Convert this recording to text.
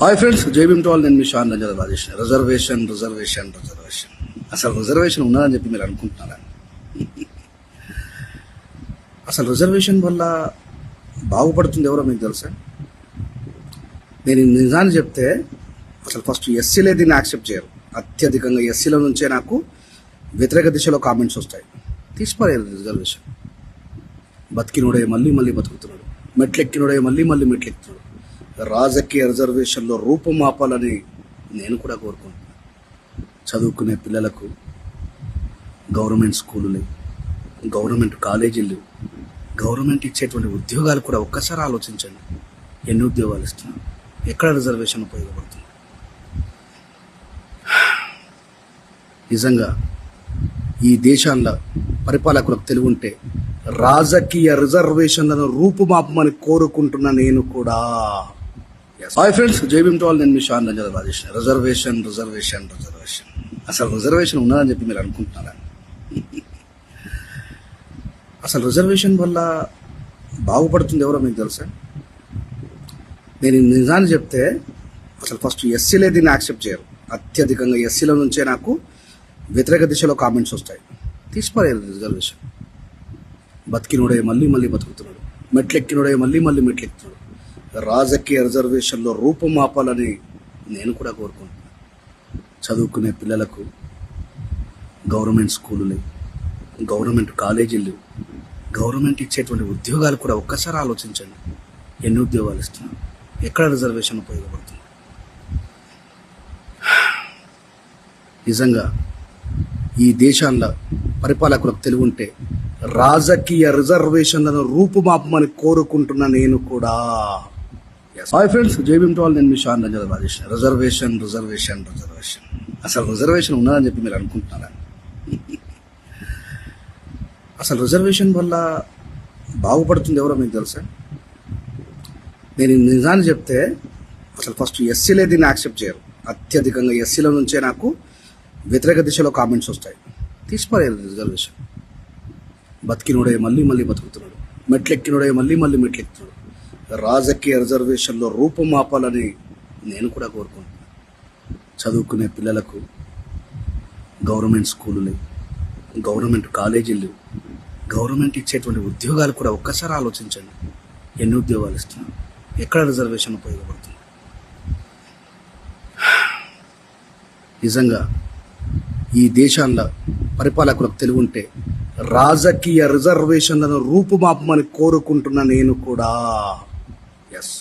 Hi friends, జై Bhim to all. నేను మీ షాన్ రంజన్ రాజేష్. రిజర్వేషన్ అసలు రిజర్వేషన్ ఉన్నదని చెప్పి మీరు అనుకుంటున్నారా? అసలు రిజర్వేషన్ వల్ల బాగుపడుతుంది ఎవరో మీకు తెలుసా? నేను నిజాన్ని చెప్తే అసలు ఫస్ట్ ఎస్సీలే దీన్ని యాక్సెప్ట్ చేయరు. అత్యధికంగా ఎస్సీల నుంచే నాకు వ్యతిరేక దిశలో కామెంట్స్ వస్తాయి. తీసిపారేయాలి రిజర్వేషన్. బతికినోడే మళ్ళీ మళ్ళీ బతుకుతున్నాడు, మెట్లెక్కినోడే మళ్ళీ మళ్ళీ మెట్లెక్కుతున్నాడు. రాజకీయ రిజర్వేషన్లో రూపుమాపాలని నేను కూడా కోరుకుంటున్నాను. చదువుకునే పిల్లలకు గవర్నమెంట్ స్కూలులు, గవర్నమెంట్ కాలేజీలు, గవర్నమెంట్ ఇచ్చేటువంటి ఉద్యోగాలు కూడా ఒక్కసారి ఆలోచించండి. ఎన్ని ఉద్యోగాలు ఇస్తున్నారు? ఎక్కడ రిజర్వేషన్ ఉపయోగపడుతుంది? నిజంగా ఈ దేశాల్లో పరిపాలకులకు తెలివి ఉంటే రాజకీయ రిజర్వేషన్లను రూపుమాపమని కోరుకుంటున్నా నేను కూడా. హాయ్ ఫ్రెండ్స్, జై భీమ్ టు ఆల్. నేను మీ షాన్ రంజన్ రాజేష్. రిజర్వేషన్ అసలు రిజర్వేషన్ ఉన్నదని చెప్పి మీరు అనుకుంటున్నారా? అసలు రిజర్వేషన్ వల్ల బాగుపడుతుంది ఎవరో మీకు తెలుసా? నేను నిజాన్ని చెప్తే అసలు ఫస్ట్ ఎస్సీలే దీన్ని యాక్సెప్ట్ చేయరు. అత్యధికంగా ఎస్సీల నుంచే నాకు వ్యతిరేక దిశలో కామెంట్స్ వస్తాయి. తీసిపారేయాలి రిజర్వేషన్. బతికినోడే మళ్ళీ మళ్ళీ బతుకుతున్నాడు, మెట్లెక్కినోడే మళ్ళీ మళ్ళీ మెట్లెక్కుతున్నాడు. రాజకీయ రిజర్వేషన్లో రూపుమాపాలని నేను కూడా కోరుకుంటున్నాను. చదువుకునే పిల్లలకు గవర్నమెంట్ స్కూలులు, గవర్నమెంట్ కాలేజీలు, గవర్నమెంట్ ఇచ్చేటువంటి ఉద్యోగాలు కూడా ఒక్కసారి ఆలోచించండి. ఎన్ని ఉద్యోగాలు ఇస్తున్నారు? ఎక్కడ రిజర్వేషన్ ఉపయోగపడుతుంది? నిజంగా ఈ దేశాల్లో పరిపాలకులకు తెలివి ఉంటే రాజకీయ రిజర్వేషన్లను రూపుమాపమని కోరుకుంటున్నా నేను కూడా. హాయ్ ఫ్రెండ్స్, జై భీమ్ టు ఆల్. నేను మీ షాన్ రంజన్ రాజేష్. రిజర్వేషన్ అసలు రిజర్వేషన్ ఉన్నదని చెప్పి మీరు అనుకుంటున్నారా? అసలు రిజర్వేషన్ వల్ల బాగుపడుతుంది ఎవరో మీకు తెలుసా? నేను నిజాన్ని చెప్తే అసలు ఫస్ట్ ఎస్సీలే దీన్ని యాక్సెప్ట్ చేయరు. అత్యధికంగా ఎస్సీల నుంచే నాకు వ్యతిరేక దిశలో కామెంట్స్ వస్తాయి. తీసిపారేయాలి రిజర్వేషన్. బతికినోడే మళ్ళీ మళ్ళీ బతుకుతున్నాడు, మెట్లెక్కినోడే మళ్ళీ మళ్ళీ మెట్లెక్కుతున్నాడు. రాజకీయ రిజర్వేషన్లో రూపుమాపాలని నేను కూడా కోరుకుంటున్నాను. చదువుకునే పిల్లలకు గవర్నమెంట్ స్కూలులు, గవర్నమెంట్ కాలేజీలు, గవర్నమెంట్ ఇచ్చేటువంటి ఉద్యోగాలు కూడా ఒక్కసారి ఆలోచించండి. ఎన్ని ఉద్యోగాలు ఇస్తున్నారు? ఎక్కడ రిజర్వేషన్ ఉపయోగపడుతుంది? నిజంగా ఈ దేశాల్లో పరిపాలకులకు తెలివి ఉంటే రాజకీయ రిజర్వేషన్లను రూపుమాపమని కోరుకుంటున్నా నేను కూడా. ఎస్.